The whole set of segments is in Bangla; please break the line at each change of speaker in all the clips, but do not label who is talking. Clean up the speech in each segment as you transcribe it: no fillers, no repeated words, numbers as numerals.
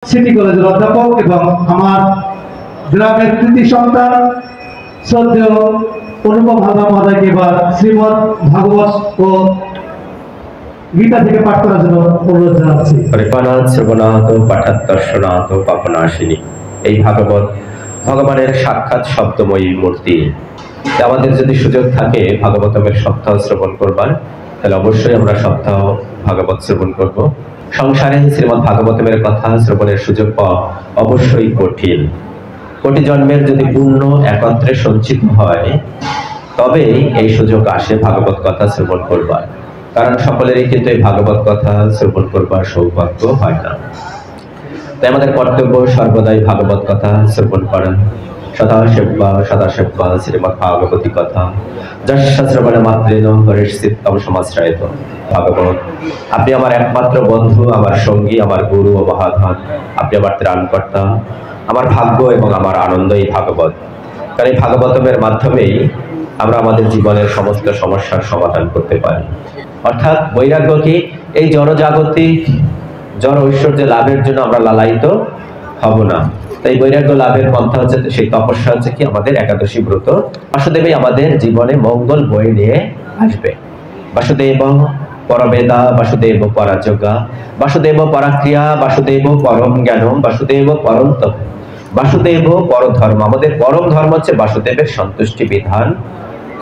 সিটি কলেজের অধ্যাপক এবং আমার গ্রামের কৃতি সন্তান শ্রদ্ধেয় অনুপম হালদার মহোদয়কে এবার শ্রীমদ ভাগবত ও গীতা থেকে পাঠ করার জন্য অনুরোধ জানাচ্ছি।
ঋপানাথ শ্রবণাথ পাঠাৎ দর্শনাথ পাপনাশিনী। এই ভাগবত ভগবানের সাক্ষাৎ শব্দময়ী মূর্তি। আমাদের যদি সুযোগ থাকে ভাগবতমের সপ্তাহ শ্রবণ করবার, তাহলে অবশ্যই আমরা সপ্তাহ ভাগবত শ্রবণ করব। সংসারে শ্রীমদ ভাগবতমের কথা শ্রবণের সুযোগ পাওয়া অবশ্যই কঠিন। কোটি জন্মের যদি পুণ্য একত্রে সঞ্চিত হয়, তবে এই সুযোগ আসে ভাগবত কথা শ্রবণ করবার। কারণ সকলেরই কিন্তু এই ভাগবত কথা শ্রবণ করবার সৌভাগ্য হয় না। তাই আমাদের কর্তব্য সর্বদাই ভাগবত কথা শ্রবণ করা। সদাসেব্বা শ্রীমৎ ভাগবতী কথা যস্য শ্রবণে মাত্রেণ হরিশ্চিত্তম সমাশ্রয়িত। ভাগবত, আপনি আমার একমাত্র বন্ধু, আমার সঙ্গী, আমার গুরু ও মহাধন। আপনি আমার ত্রাণকর্তা, আমার ভাগ্য এবং আমার আনন্দ এই ভাগবত। কারণ এই ভাগবতমের মাধ্যমেই আমরা আমাদের জীবনের সমস্ত সমস্যার সমাধান করতে পারি। অর্থাৎ বৈরাগ্য কি? এই জড়জাগতিক জড় ঐশ্বর্য লাভের জন্য আমরা লালায়িত হব না। তাই বৈরাগ্য লাভের পন্থা হচ্ছে, সেই তপস্যা হচ্ছে কি আমাদের একাদশী ব্রত। বাসুদেবই আমাদের জীবনে মঙ্গল বয়ে নিয়ে আসবে। বাসুদেব পরবেদা, বাসুদেব পরাযোগা, বাসুদেব পরাক্রিয়া, বাসুদেব পরম জ্ঞানম, বাসুদেব পরম তপ, বাসুদেব পরধর্ম। আমাদের পরম ধর্ম হচ্ছে বাসুদেবের সন্তুষ্টি বিধান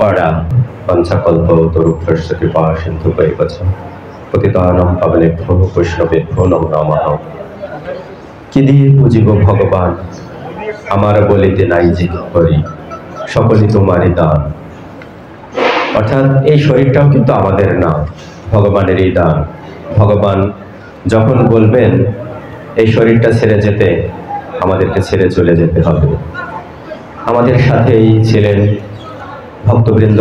করা। পঞ্চকল্প তরুভ্যস্য কৃপা সিন্ধু বৈবচ পতিতানাং পাবনেভ্যো বৈষ্ণবেভ্যো নমো নমঃ। কি দিয়ে বুঝিব ভগবান, আমার বলিতে নাই যে করি, সকলই তোমারই দান। অর্থাৎ এই শরীরটাও কিন্তু আমাদের না, ভগবানেরই দান। ভগবান যখন বলবেন এই শরীরটা ছেড়ে যেতে, আমাদেরকে ছেড়ে চলে যেতে হবে। আমাদের সাথেই ছিলেন ভক্তবৃন্দ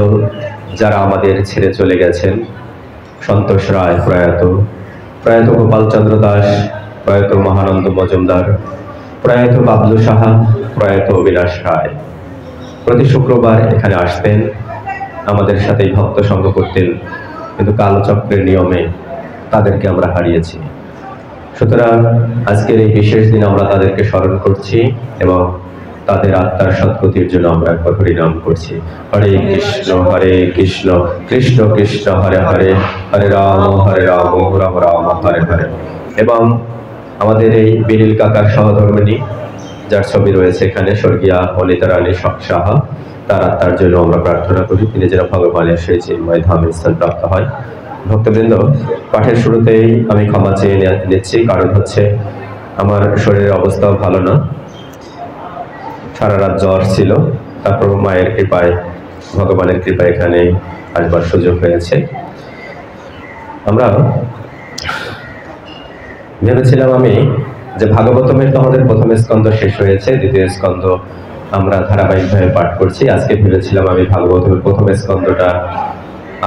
যারা আমাদের ছেড়ে চলে গেছেন। সন্তোষ রায় প্রয়াত, প্রয়াত গোপালচন্দ্র দাস, প্রয়াত মহানন্দ মজুমদার, প্রয়াত বাবলু সাহা, প্রয়াত অবিনাশ রায়। প্রতি শুক্রবার এখানে আসতেন, আমাদের সাথেই ভক্ত সঙ্গ করতেন, কিন্তু কালচক্রের নিয়মে তাদেরকে আমরা হারিয়েছি। সুতরাং আজকের এই বিশেষ দিন আমরা তাদেরকে স্মরণ করছি এবং তাদের আত্মার সদ্গতির জন্য আমরা হরিনাম করছি। হরে কৃষ্ণ কৃষ্ণ কৃষ্ণ হরে হরে, হরে রাম রাম রাম হরে হরে। এবং আমাদের এই বিনীল কাকার সহধর্মিণী, যার ছবি রয়েছে এখানে, স্বর্গীয়া অনিতা রানী সাহা, তার আত্মার জন্য আমরা প্রার্থনা করি, তিনি যেন ভগবানের সেই চিন্ময় ধামে স্থান প্রাপ্ত হয়। ভক্তবৃন্দ, পাঠের শুরুতেই আমি ক্ষমা চেয়ে নিচ্ছি, কারণ হচ্ছে আমার শরীরের অবস্থাও ভালো না। সারা রাত জ্বর ছিল, তারপর মায়ের কৃপায়, ভগবানের কৃপায় এখানে আসবার সুযোগ হয়েছে। আমরা ভেবেছিলাম আমি যে ভাগবতমের তো আমাদের প্রথম স্কন্ধ শেষ হয়েছে, দ্বিতীয় স্কন্ধ আমরা ধারাবাহিকভাবে পাঠ করছি। আজকে ভেবেছিলাম আমি ভাগবতমের প্রথম স্কন্ধটা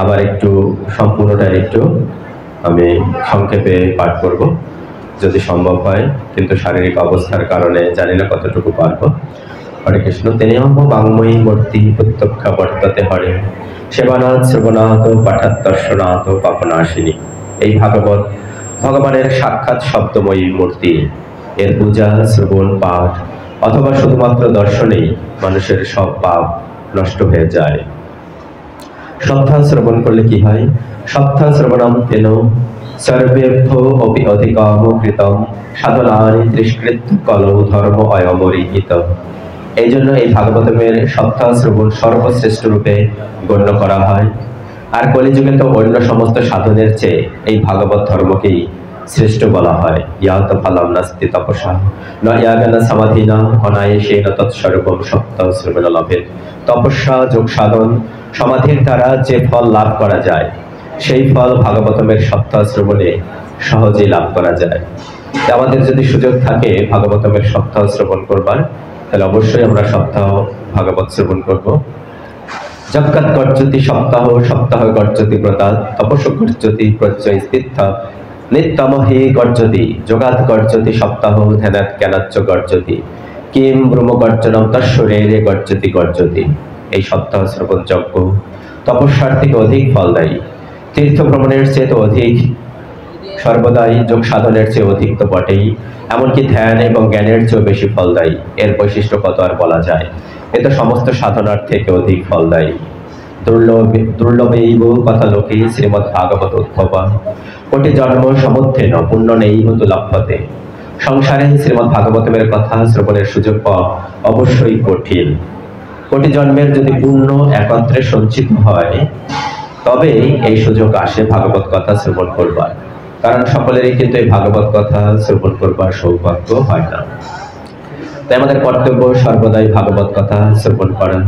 আবার একটু সম্পূর্ণটা একটু আমি সংক্ষেপে পাঠ করব, যদি সম্ভব হয়, কিন্তু শারীরিক অবস্থার কারণে জানি না কতটুকু পারবো। হরে কৃষ্ণ। তেনেহম বাংময়ী মূর্তি প্রত্যক্ষা বর্ততে হরে, সেবানাথ শ্রবণাথ পাঠাৎ দর্শনাথ পাপনাশিনী। এই ভাগবত ভগবানের সাক্ষাৎ শব্দময়ী মূর্তি। এর পূজা, শ্রবণ, পাঠ অথবা শুধুমাত্র দর্শনেই মানুষের সব পাপ নষ্ট হয়ে যায়। সপ্তাহ শ্রবণ করলে কি হয়? সপ্তাহ শ্রবণম তেন সর্বেভ্যো অপি অধিকাম কৃতম সাধনানি ত্রিষ্কৃত কলৌ ধর্ম অয়মরিহিত। এই জন্য এই ভাগবতমের সপ্তাহ শ্রবণ সর্বশ্রেষ্ঠ রূপে গণ্য করা হয়। আর কলিযুগে তো অন্য সমস্ত সাধনের চেয়ে এই ভাগবত ধর্মকেই শ্রেষ্ঠ বলা হয়। ইয়াত ফলম নাস্তি তপসা ন ইয়াগানা সমাধিনা অনায়াসেন তৎসর্বম সপ্তাহ শ্রবণ লাভের। তপস্যা, যোগ সাধন, সমাধির দ্বারা যে ফল লাভ করা যায়, সেই ফল ভাগবতমের সপ্তাহ শ্রবণে সহজেই লাভ করা যায়। আমাদের যদি সুযোগ থাকে ভাগবতমের সপ্তাহ শ্রবণ করবার, তাহলে অবশ্যই আমরা সপ্তাহ ভাগবত শ্রবণ করব। জগৎ গর্জতি সপ্তাহ, সপ্তাহ গর্জতি ব্রতাৎ, তপস্য গর্জতি প্রত্যয় স্থিত, নিত্যম হি গর্জতি যোগাৎ গর্জতি সপ্তাহ, ধ্যানাৎ জ্ঞানাচ্চ গর্জতি, কিম ব্রহ্ম গর্জনম তৎশরীরে গর্জতি গর্জতি। এই সপ্তাহ শ্রবণ যজ্ঞ তপস্যার থেকে অধিক ফলদায়ী, তীর্থ ভ্রমণের চেয়ে অধিক সর্বদাই যোগ সাধনের চেয়ে অধিক তো বটেই, এমনকি ধ্যান এবং জ্ঞানের চেয়েও বেশি ফলদায়ী। এর বৈশিষ্ট্য কত আর বলা যায়, এ তো সমস্ত সাধনার থেকে অধিক ফলদায়ী। দুর্লভৈব কথা লোকে শ্রীমদ্ ভাগবত উদ্ভবা, কোটি জন্ম সমুত্থেন পুণ্য নেইব তু লভ্যতে। সংসারে শ্রীমদ্ ভাগবতের কথা শ্রবণের সুযোগ পাওয়া অবশ্যই কঠিন। কোটি জন্মের যদি পুণ্য একত্রে সঞ্চিত হয়, তবে এই সুযোগ আসে ভাগবত কথা শ্রবণ করবার। কারণ সকলেরই কিন্তু এই ভাগবত কথা শ্রবণ করবার সৌভাগ্য হয় না। তাই আমাদের কর্তব্য সর্বদাই ভাগবত কথা শ্রবণ করা।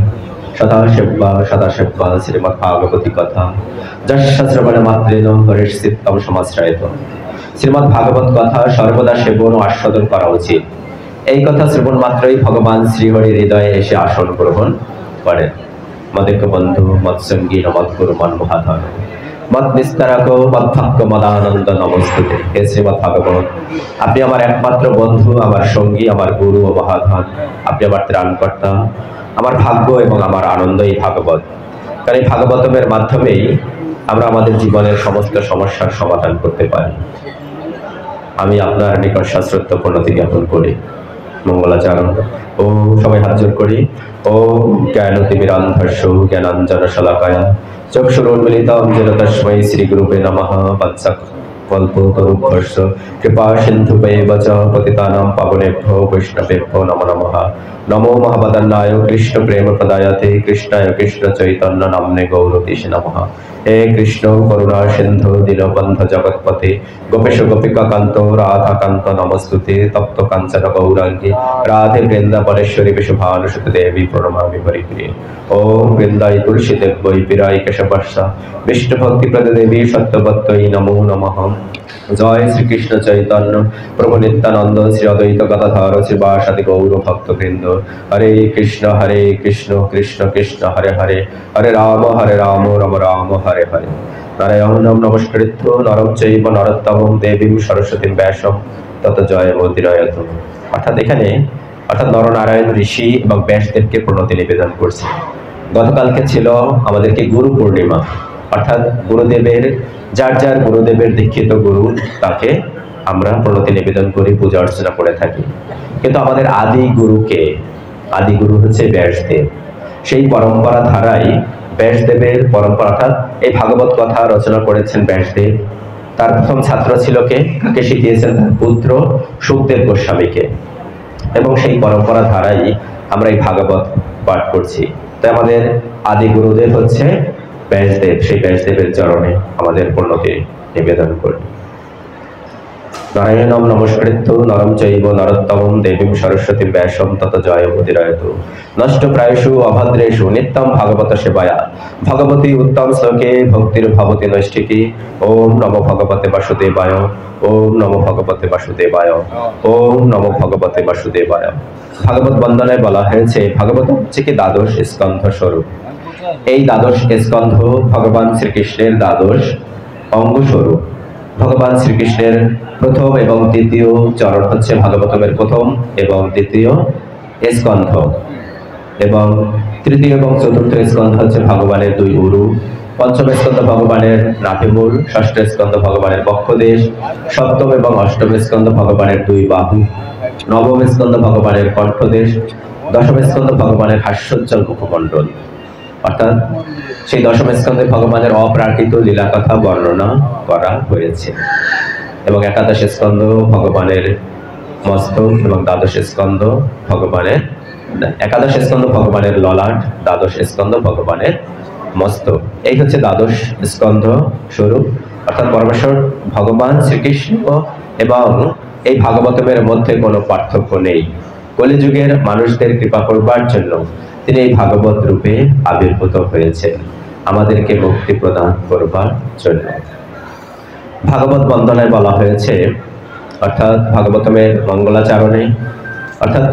সদা সেব্বা শ্রীমদ্ ভাগবতী কথা, যস্য শ্রবণে মাত্রেণ হরের চিত্তম সমাশ্রয়ত। শ্রীমদ্ ভাগবত কথা সর্বদা সেবন ও আস্বাদন করা উচিত। এই কথা শ্রবণ মাত্রই ভগবান শ্রীহরির হৃদয়ে এসে আসন গ্রহণ করেন। মদেক বন্ধু মৎসঙ্গী মৎগুরু মনমোহাধন মত নিস্তারক মৎভক্ত মদানন্দ নমস্তুতে। হে শ্রীমদ্ ভাগবত, আপনি আমার একমাত্র বন্ধু, আমার সঙ্গী, আমার গুরু ও মহাধন। আপনি আমার ত্রাণকর্তা, আমার ভাগ্য এবং আমার আনন্দ এই ভাগবত। কারণ এই ভাগবতের মাধ্যমেই আমরা আমাদের জীবনের সমস্ত সমস্যার সমাধান করতে পারি। আমি আপনার নিকট শাস্ত্রত্ব প্রণতি জ্ঞাপন করি। মঙ্গলাচরণ। ও সবাই হাত জোর করি। ও জ্ঞানতিমিরান্ধস্য জ্ঞানাঞ্জন শলাকায়া চক্ষুরোন্মিলিতং যেন তস্मै শ্রীগুরুবে নমঃ। কল্পতরুভ্যশ্চ কৃপা সিন্ধুভ্যেব চ পতিতানাং পাবনেভ্যো বৈষ্ণবেভ্যো নমো নমঃ। নমো মহাবদন্নায় কৃষ্ণ প্রেম প্রদায়তে কৃষ্ণায় কৃষ্ণ চৈতন্য নাম্নে গৌরতীশে নমঃ। হে কৃষ্ণ করুণা সিন্ধু দীনবন্ধু জগৎপতে গোপেশ গোপিকা কান্ত রাধাকান্ত নমস্তুতে। তপ্ত কাঞ্চন গৌরাঙ্গী রাধে বৃন্দাবনেশ্বরী বিশুভানুসুতে দেবী প্রণমামি হরিপ্রিয়ে। ওম বৃন্দাই তুলসী দেব্যৈ পিরাই কেশবর্ষা বিষ্ণু ভক্তি প্রদ দেবী সত্যবত্যই নমো নমঃ। জয় শ্রীকৃষ্ণ চৈতন্য প্রভু নিত্যানন্দ শ্রী অদ্বৈত গদাধর শ্রীবাসাদি গৌর ভক্তবৃন্দ। হরে কৃষ্ণ কৃষ্ণ কৃষ্ণ হরে হরে, হরে রাম রাম রাম হরে হরে। নারায়ণং নমস্কৃত্য নরং চৈব নরোত্তমং দেবীং সরস্বতীং ব্যাসং তত জয়মুদীরয়তু। অর্থাৎ নরনারায়ণ ঋষি এবং ব্যাসদেবকে প্রণতি নিবেদন করছে। গতকালকে ছিল আমাদেরকে গুরু পূর্ণিমা, অর্থাৎ গুরুদেবের যার গুরুদেবের দীক্ষিত গুরু তাকে আমরা প্রণতি নিবেদন করি, পূজা অর্চনা করে থাকি। কিন্তু আমাদের আদি গুরু হচ্ছে ব্যাসদেব। সেই পরম্পরা ধারাই ব্যাসদেবের পরম্পরা, অর্থাৎ এই ভাগবত কথা রচনা করেছেন ব্যাসদেব। তার প্রথম ছাত্র ছিল কে? কাকে শিখিয়েছেন? তার পুত্র শুকদেব গোস্বামীকে। এবং সেই পরম্পরা ধারাই আমরা এই ভাগবত পাঠ করছি। তাই আমাদের আদি গুরুদেব হচ্ছে ব্যাসদেব। সেই ব্যাসদেবের চরণে আমাদের প্রণতি নিবেদন করি। নারায়ণং নমস্কৃত্য নরং চৈব নরোত্তমং দেবীং সরস্বতীং ব্যাসং তত জয়মুদীরয়তু। নষ্ট প্রায়শু অভদ্রেষু নিত্যং ভাগবত সেবায়া ভগবতী উত্তম শ্লোকে ভক্তির ভবতি নৈষ্ঠিকী। ওম নমো ভগবতে বাসুদেবায়, ওম নমো ভগবতে বাসুদেবায়, ওম নমো ভগবতে বাসুদেবায়। ভাগবত বন্দনায় বলা হয়েছে ভাগবত হচ্ছে কি দ্বাদশ স্কন্ধ স্বরূপ। এই দ্বাদশ স্কন্ধ ভগবান শ্রীকৃষ্ণের দ্বাদশ অঙ্গ স্বরূপ। ভগবান শ্রীকৃষ্ণের প্রথম এবং দ্বিতীয় চরণ হচ্ছে ভাগবতের প্রথম এবং দ্বিতীয় স্কন্ধ, এবং তৃতীয় এবং চতুর্থ স্কন্ধ হচ্ছে ভগবানের দুই উরু। পঞ্চম স্কন্ধ ভগবানের নাভিমূল, ষষ্ঠ স্কন্ধ ভগবানের বক্ষদেশ, সপ্তম এবং অষ্টম স্কন্ধ ভগবানের দুই বাহু, নবম স্কন্ধ ভগবানের কণ্ঠদেশ, দশম স্কন্ধ ভগবানের হাস্যোজ্জ্বল মুখমণ্ডল। অর্থাৎ সেই দশম স্কন্ধে ভগবানের অপ্রাকৃত লীলা কথা বর্ণনা করা হয়েছে। এবং একাদশ স্কন্ধ ভগবানের মস্তক এবং দ্বাদশ স্কন্ধ ভগবানের একাদশ স্কন্ধ ভগবানের ললাট, দ্বাদশ স্কন্ধ ভগবানের মস্তক। এই হচ্ছে দ্বাদশ স্কন্ধ স্বরূপ। অর্থাৎ পরমেশ্বর ভগবান শ্রীকৃষ্ণ এবং এই ভাগবতের মধ্যে কোনো পার্থক্য নেই। কলিযুগের মানুষদের কৃপা করবার জন্য তিনি এই ভাগবত রূপে আবির্ভূত হয়েছেন, আমাদেরকে মুক্তি প্রদান করবার জন্য। ভাগবত বন্দনায় বলা হয়েছে, অর্থাৎ ভাগবতের মঙ্গলাচরণে, অর্থাৎ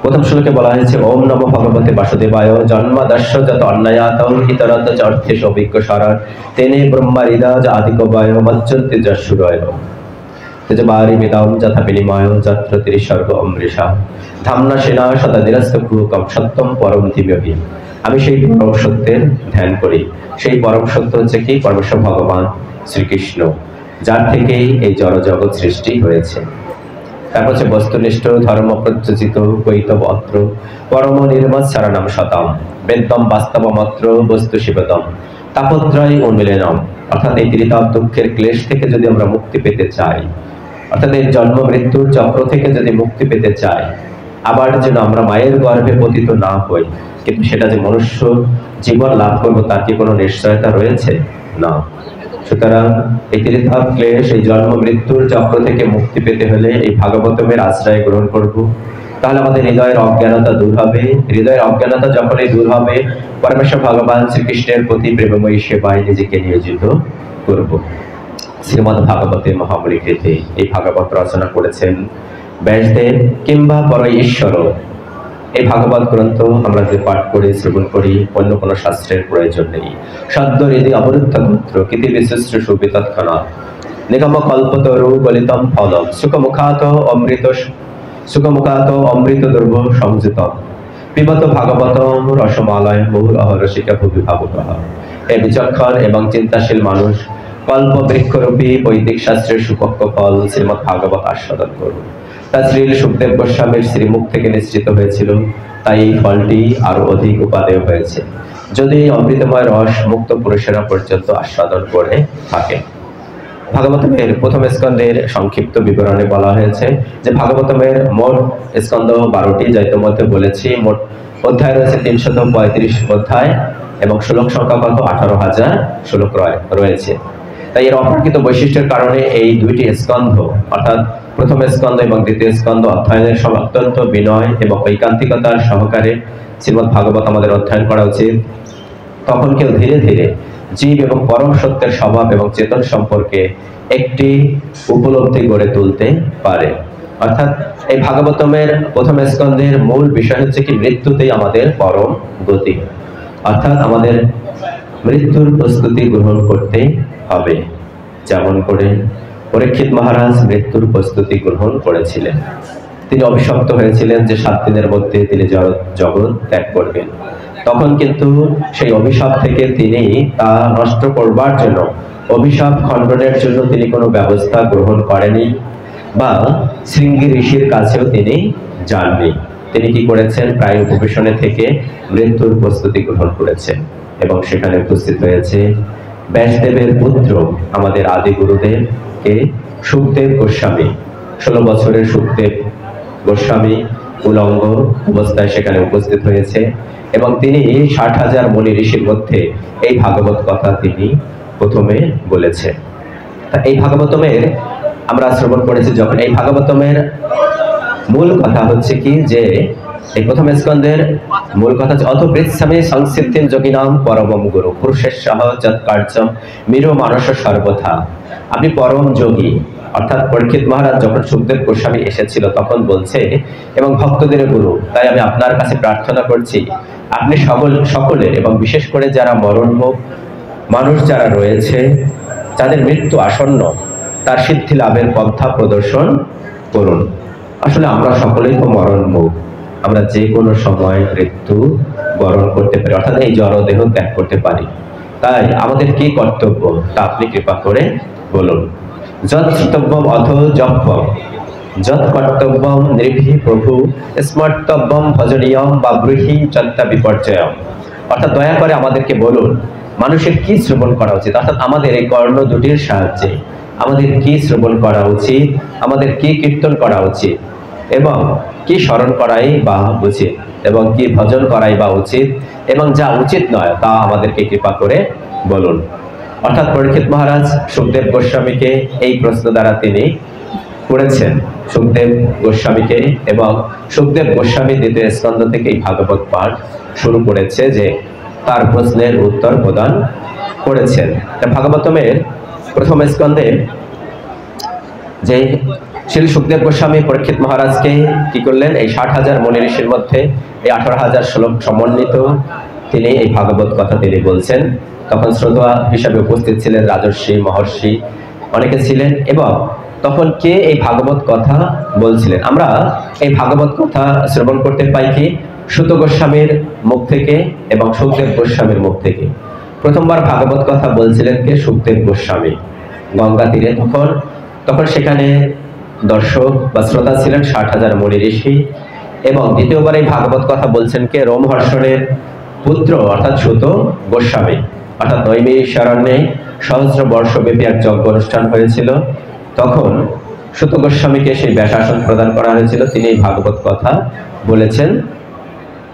প্রথম শ্লোকে বলা হয়েছে ওম নমো ভগবতে বাসুদেবায় জন্মাদস্য যত অন্যায়াতং ইতরত চ অর্থেষু অভিজ্ঞ সারাৎ তেনে ব্রহ্মারিদা য আদিকবায় মজ্জন্তে যশুরয় তেজবারি বেদাম যথা বিনিময় যত্র ত্রিসর্গ অমৃষা ধামনা সেনা সদা নিরস্ত কুকম সত্যম পরম দিব্যহীন। আমি সেই পরম সত্যের ধ্যান করি। সেই পরম সত্য হচ্ছে কি? পরমেশ্বর ভগবান শ্রীকৃষ্ণ। যার থেকেই এই জড়জগৎ সৃষ্টি হয়েছে। তারপর হচ্ছে বস্তুনিষ্ঠ ধর্ম প্রযোজিত কৈতব অত্র পরম নির্মৎসারণম শতম বেদম বাস্তবমত্র বস্তু শিবদম তাপত্রয় উন্মিলনম। অর্থাৎ এই ত্রিতাপ দুঃখের ক্লেশ থেকে যদি আমরা মুক্তি পেতে চাই, অর্থাৎ এই জন্ম মৃত্যুর চক্র থেকে যদি মুক্তি পেতে চাই, আবার যেন আমরা মায়ের গর্ভে পতিত না হই, কিন্তু সেটা যে মনুষ্য জীবন লাভ করবো তার কি কোনো নিশ্চয়তা রয়েছে? না। সুতরাং এই ত্রিতাপ ক্লেশ, এই জন্ম মৃত্যুর চক্র থেকে মুক্তি পেতে হলে এই ভাগবতমের আশ্রয় গ্রহণ করব। তাহলে আমাদের হৃদয়ের অজ্ঞানতা দূর হবে। হৃদয়ের অজ্ঞানতা যখনই দূর হবে, পরমেশ্বর ভগবান শ্রীকৃষ্ণের প্রতি প্রেমময়ী সেবায় নিজেকে নিয়োজিত করব। শ্রীমদ্ ভাগবতে মহামূলীকৃতে এই ভাগবত রচনা করেছেন ব্যাসদেব কিংবা পর ঈশ্বর। এই ভাগবত গ্রন্থ আমরা যে পাঠ করি, শ্রবণ করি, অন্য কোনো শাস্ত্রের প্রয়োজন নেই। সদ্য হৃদয় অবরুদ্ধ পুত্র কীতি বিশিষ্ট সুবিতৎক্ষণাৎ নিগম কল্পতরু গলিতম ফলম সুখমুখাত অমৃত দুর্ভ সংযুতম পিবত ভাগবতম রসমালয় বহুল অহরসিকা ভুবি ভাবুকঃ। এই বিচক্ষণ এবং চিন্তাশীল মানুষ কল্প বৃক্ষরূপী বৈদিক শাস্ত্রের সুপক্ষ ফল শ্রীমদ্ ভাগবত আস্বাদন করুন। তা শ্রীল সুখদেব গোস্বামীর শ্রীমুখ থেকে নিশ্চিত হয়েছিল, তাই এই ফলটি আরো অধিক উপাদেয় হয়েছে, যদি এই অমৃতময় রস মুক্ত পুরুষেরা পর্যন্ত আস্বাদন করে থাকে। ভাগবতমের প্রথম স্কন্ধের সংক্ষিপ্ত বিবরণে বলা হয়েছে যে ভাগবতমের মোট স্কন্ধ 12টি, যা ইতিমধ্যে বলেছি। মোট অধ্যায় রয়েছে 335 অধ্যায় এবং শ্লোক সংখ্যা কত? 18,000 শ্লোক রয়েছে। তাই এর অপ্রাকৃত বৈশিষ্ট্যের কারণে এই দুইটি স্কন্ধ, অর্থাৎ প্রথম স্কন্ধ এবং দ্বিতীয় স্কন্ধ অধ্যয়নের সময় অত্যন্ত বিনয় এবং ঐকান্তিকতার সহকারে শ্রীমদ্ ভাগবত আমাদের অধ্যয়ন করা উচিত। তখন কেউ ধীরে ধীরে জীব এবং পরম সত্যের স্বভাব এবং চেতন সম্পর্কে একটি উপলব্ধি গড়ে তুলতে পারে। অর্থাৎ এই ভাগবতমের প্রথম স্কন্ধের মূল বিষয় হচ্ছে কি মৃত্যুতেই আমাদের পরম গতি, অর্থাৎ আমাদের মৃত্যুর প্রস্তুতি গ্রহণ করতে হবে। যেমন করে পরীক্ষিত মহারাজ মৃত্যুর প্রস্তুতি গ্রহণ করেছিলেন। তিনি অভিশপ্ত হয়েছিলেন যে 7 দিনের মধ্যে তিনি জগৎ ত্যাগ করবেন। তখন কিন্তু সেই অভিশাপ থেকে তিনি তা নষ্ট করবার জন্য, অভিশাপ খণ্ডনের জন্য তিনি কোনো ব্যবস্থা গ্রহণ করেনি বা শৃঙ্গী ঋষির কাছেও তিনি যাননি। তিনি কি করেছেন? প্রায় উপবেশনে থেকে মৃত্যুর প্রস্তুতি গ্রহণ করেছেন এবং সেখানে উপস্থিত হয়েছে ব্যাসদেবের পুত্র আমাদের আদি গুরুদেব কে সুখদেব গোস্বামী। 16 বছরের সুখদেব গোস্বামী উলঙ্গ অবস্থায় সেখানে উপস্থিত হয়েছে এবং তিনি 60,000 মুনি ঋষির মধ্যে এই ভাগবত কথা তিনি প্রথমে বলেছেন। এই ভাগবতমের আমরা শ্রবণ করেছি যখন। এই ভাগবতমের মূল কথা হচ্ছে কি যে এই প্রথম স্কন্ধের মূল কথা হচ্ছে অথ পৃচ্ছামি সংসিদ্ধিম যোগিনাম পরমম গুরু পুরুষের সহ যৎ কার্যম মিরো মানস সর্বথা। আপনি পরম যোগী। অর্থাৎ পরীক্ষিত মহারাজ যখন সুখদেব গোস্বামী এসেছিল তখন বলছে এবং ভক্তদের গুরু, তাই আমি আপনার কাছে প্রার্থনা করছি আপনি সকলের এবং বিশেষ করে যারা মরণমুখ মানুষ যারা রয়েছে, যাদের মৃত্যু আসন্ন, তার সিদ্ধি লাভের পন্থা প্রদর্শন করুন। আসলে আমরা সকলেই তো মরণমুখ, আমরা যে কোনো সময় মৃত্যু বরণ করতে পারি, অর্থাৎ এই জড় দেহ ত্যাগ করতে পারি। তাই আমাদের কি কর্তব্য তা আপনি কৃপা করে বলুন। যৎ কর্তব্যম অথ জপম যৎ কর্তব্যম নৃভি প্রভু স্মর্তব্যম ভজনীয়ম বা ব্রুহি চত্তা বিপর্যয়ম। অর্থাৎ দয়া করে আমাদেরকে বলুন মানুষের কি শ্রবণ করা উচিত, অর্থাৎ আমাদের এই কর্ণ দুটির সাহায্যে আমাদের কি শ্রবণ করা উচিত, আমাদের কি কীর্তন করা উচিত এবং কি স্মরণ করাই বা উচিত এবং কি ভজন করাই বা উচিত এবং যা উচিত নয় তা আমাদেরকে কৃপা করে বলুন। অর্থাৎ পরীক্ষিত মহারাজ সুখদেব গোস্বামীকে এই প্রশ্ন দ্বারা তিনি করেছেন সুখদেব গোস্বামীকে, এবং সুখদেব গোস্বামী দ্বিতীয় স্কন্ধ থেকে এই ভাগবত পাঠ শুরু করেছে যে তার প্রশ্নের উত্তর প্রদান করেছেন। ভাগবতমের প্রথম স্কন্ধে যে শ্রী সুখদেব গোস্বামী পরীক্ষিত মহারাজকে কি করলেন, এই 60,000 মুনি ঋষির মধ্যে এই 18,000 শ্লোক সমন্বিত তিনি এই ভাগবত কথা তিনি বলছেন। তখন শ্রোতা হিসাবে উপস্থিত ছিলেন রাজর্ষি, মহর্ষি, অনেকে ছিলেন এবং তখন কে এই ভাগবত কথা বলছিলেন? আমরা এই ভাগবত কথা শ্রবণ করতে পাই কি সুত গোস্বামীর মুখ থেকে এবং সুখদেব গোস্বামীর মুখ থেকে। প্রথমবার ভাগবত কথা বলছিলেন কে? সুখদেব গোস্বামী। গঙ্গা তীরে। তখন সেখানে দর্শক বা শ্রোতা ছিলেন 60,000 মুনি ঋষি। এবং দ্বিতীয়বার এই ভাগবত কথা বলছেন কে? রোমহর্ষণের পুত্র অর্থাৎ সুত গোস্বামী। অর্থাৎ নৈমিষারণ্যে সহস্র বর্ষব্যাপী এক যজ্ঞ অনুষ্ঠান হয়েছিল। তখন সুত গোস্বামীকে সেই ব্যাসাসন প্রদান করা হয়েছিল। তিনি এই ভাগবত কথা বলেছেন